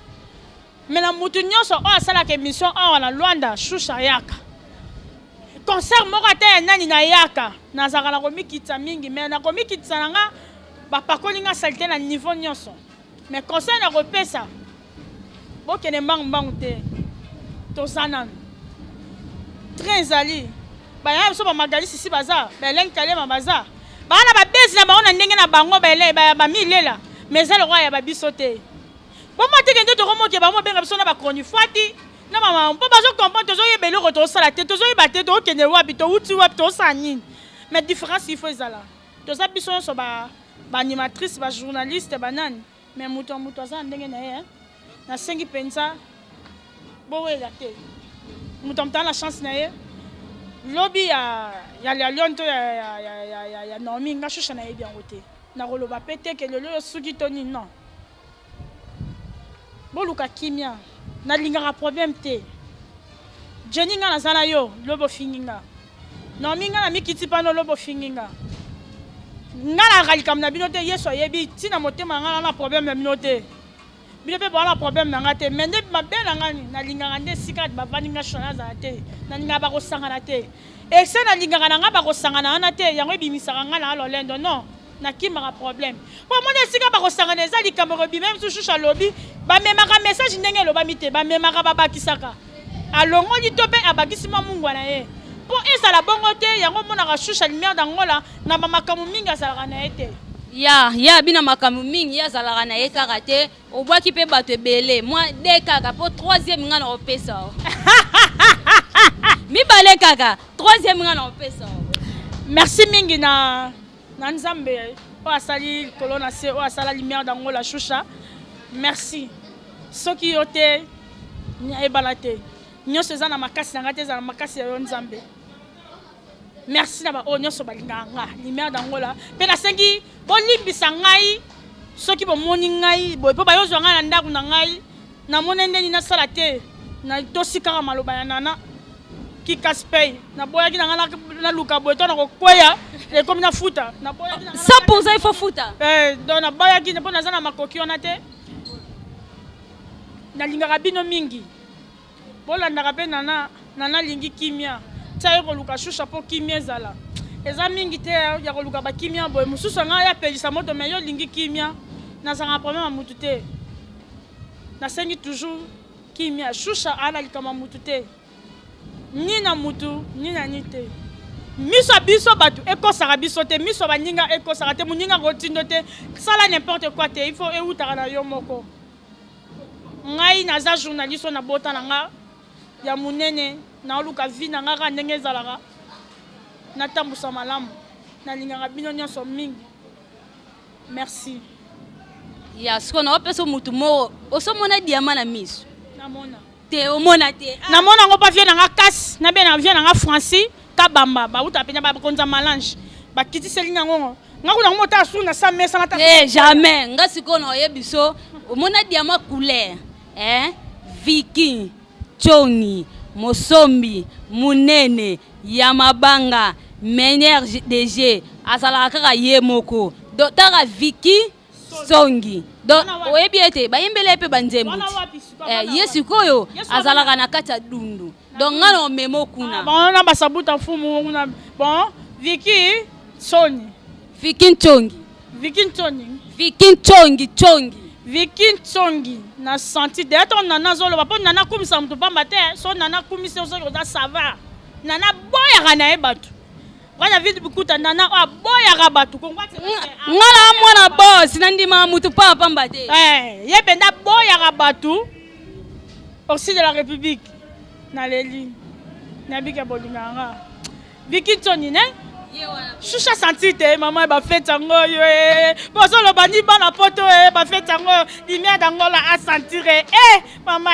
mais na mutu nyonso o asala ke mission awa na Luanda shusha yaka concert moko ata nani na yaka nazaka na komikitsa mingi mais na komikitsa nanga bapakoli nga salite na niveau nyonso mais concert na kopesa bokene mbangu te tozana train ezali baya biso bamagali sisi baza beleng kalema baza bana babezi na bango na ndenge na bango bamilela mais ezali kwa ya babiso te bomate kende tokomoke bango benga biso na bakroni fwati na mama mpo bazo comprendre tozoyeba eloko tosala te tozoyeba te tokende wapi touti wapi tosala nini mais différence il faut ezala toza biso nyonso baanimatrice bajournaliste banani mais moto aza ndenge na ye nasengi mpenza bowela te moto amutala na chance na ye lobi ya lion to ya Naomi nga shusha na yebi yango te nakoloba pe te ke lelo soki to nini non boluka kimia nalingaka problème te Jenny nga nazala yo lobo finginga Naomi nga na mikiti pano lobo finginga nga na ralikam na bino te Yesu ayebi tina motema nga na problème na bino te bino pe bala problème na nga te mais nde mabe na nga ni nalingaka nde sika bavandi nga shona za te nalingaka bakosangana te ese nalingaka na nga bakosangana wana te yango ebimisaka nga na lolendo non nakimaka problème po mona sika bakosangana eza likambo kobi même sushusha lobi bamemaka message ndenge elobami te bamemaka babakisaka alongoli to mpe abakisima mungwa na ye po ezala bongo te yango monaka shusha lumière d'Angola na bamakambo mingi azalaka na ye te ya bina makambo mingi yazalaka na ye kaka te obwaki mpe bato ebele mwa de kaka po 3e nga na opesa mibale kaka 3e nga na opesa merci mingi na nzambe oyo asali likolo na se oyo asala lumière d'Angola shusha merci soki yo te ebala te nyonso eza na makasi na nga te eza na makasi ya yo nzambe merci na baoyo nyonso balingaka nga lumière d'Angola mpe nasengi bolimbisa ngai soki bomoni ngai boye mpo bayozwa ngai na ndako na ngai namoni ndeni nasala te tosikaka maloba ya nana kikaspey naboyaki na ngai naluka boye to na kokweya ekomi na futa 100% il faut futa donc naboyaki mpo naza na makoki wana te nalingaka bino mingi bolandaka mpe nana lingi kimia tia ye koluka shusha mpo kimia ezala eza mingi te ya koluka bakimia boye mosusu anga yapelisa moto me yo lingi kimia nazanga problème ya mutu te nasengi toujours kimia shusha ana likama mutu te ni na mutu ni na ni te miso biso bato ekosaka biso te miso baninga ekosaka te moninga kotindo te sala n'importe quoi te il faut eutaka na yo moko ngai naza journaliste na bota na nga ya munene naoluka vi na nga ka ndenge ezalaka natambusa malamu nalingaka bino nyonso mingi merci ya siko na opesa mutu moko osomona diama na miso namona te omona te namona ngo pa vie na nga kasi na be na vie na nga Francis kabamba bauta penya bakonza malange bakitiseli nyango nga kuna ngo ta suna sa mesa na ta jamais nga siko na oyebiso omona diama couleur Viking Chongi Mosombi Munene Yamabanga Mener DG azalaka kaka ye moko do taka Viking Songi do oyebi ete bayimbele pe banzembuti ye sikoyo azalaka na kati ya dundu donc nga na omemo kuna bona basabuta fumu kuna bon Viking Songi Viking Chongi Viking Chongi Viking Chongi Viking Chongi na senti de to nana zolo ba po nana kumisa mtu pamba te so nana kumisa so ko ça va nana boya kana e batu wana vidi bukuta nana a boya ka batu ko ngwati ngala mwana boss na ndima mtu pamba te ye benda boya ka batu aussi de la République na leli na bika bolinganga Viking Chongi ne Choucha senti te maman ba fait tango yo bozo lo bani bana poto ba fait tango lumière d'angola a sentir maman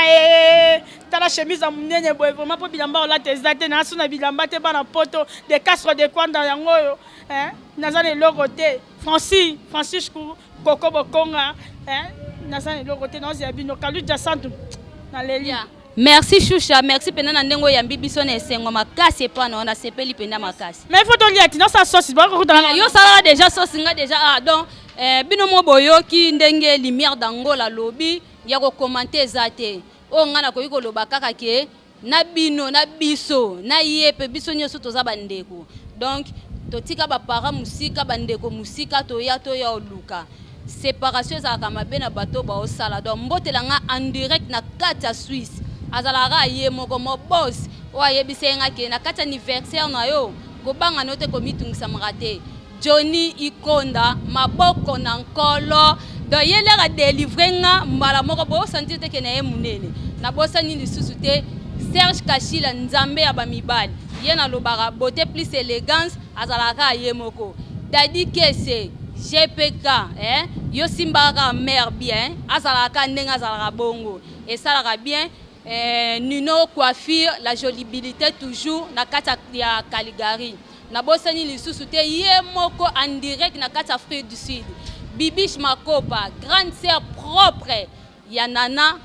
tala chemise a munene boy vraiment po bilamba la tezate na suna bilamba te bana poto de castre de kwanda yango yo nazane logote Francis Koko Bokonga nazane logote na zia bino kalu ja santu na lelia. Merci Choucha, merci pena ndengo ya mbibiso na esengo makasi epana on a sepeli pena makasi. Mais faut donc liati non ça sauce ba ko dans yo ça déjà sauce nga déjà donc bino mo boyo ki ndenge lumière d'Angola lobi ya ko commenter zate o ngana ko yiko loba kaka ke na bino na biso na yepe biso nyoso toza bandeko. Donc totika ba para musika bandeko musika to ya oluka. Séparation za kama bena bato ba osala donc mbotela nga en direct na kata Suisse. Azalara ye moko mo boss o ayebisenga ke na kati anniversaire na yo kobanga note komitungisa mrate Johnny Ikonda maboko na nkolo do yele ga délivrer nga mbala moko bo sentir te ke na ye munene na bosa ni lisusu te Serge Kashila nzambe ya bamibali ye na lobara beauté plus élégance azalaka ye moko Dadi Kese GPK yo simbaka mère bien azalaka ndenga azalaka bongo et ça la bien Nuno coiffure la jolibilité toujours na kata ya Caligari na bosani lisusu te ye moko en direct na kata Afrique du Sud Bibiche Makopa grande sœur propre ya Nana.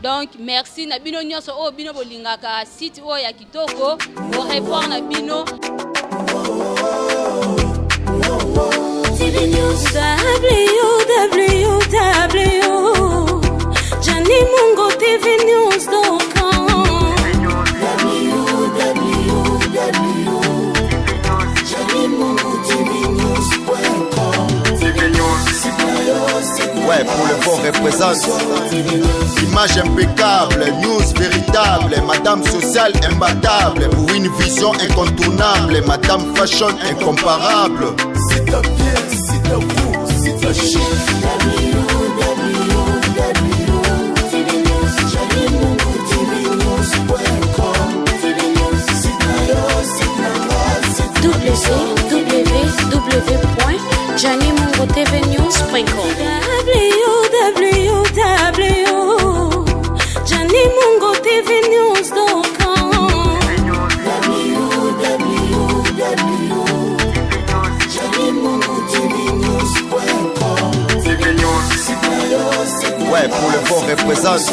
Donc merci na bino nyonso o bino bolingaka site o ya kitoko o répondre na bino Ouais, pour le bon représente. Image impeccable, news véritable, madame sociale imbattable, pour une vision incontournable, madame fashion incomparable. C'est ta pièce, c'est ta roue, c'est ta chic. www.johnnymungotvnews.com Ouais, pour le bon représente.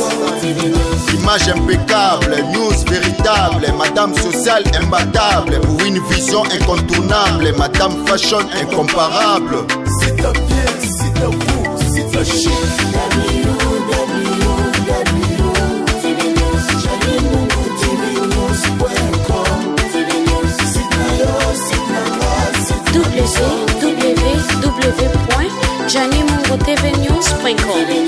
Image impeccable, news véritable, madame sociale imbattable, pour une vision incontournable, madame fashion incomparable. C'est ta pièce, c'est ta roue, c'est ta chic.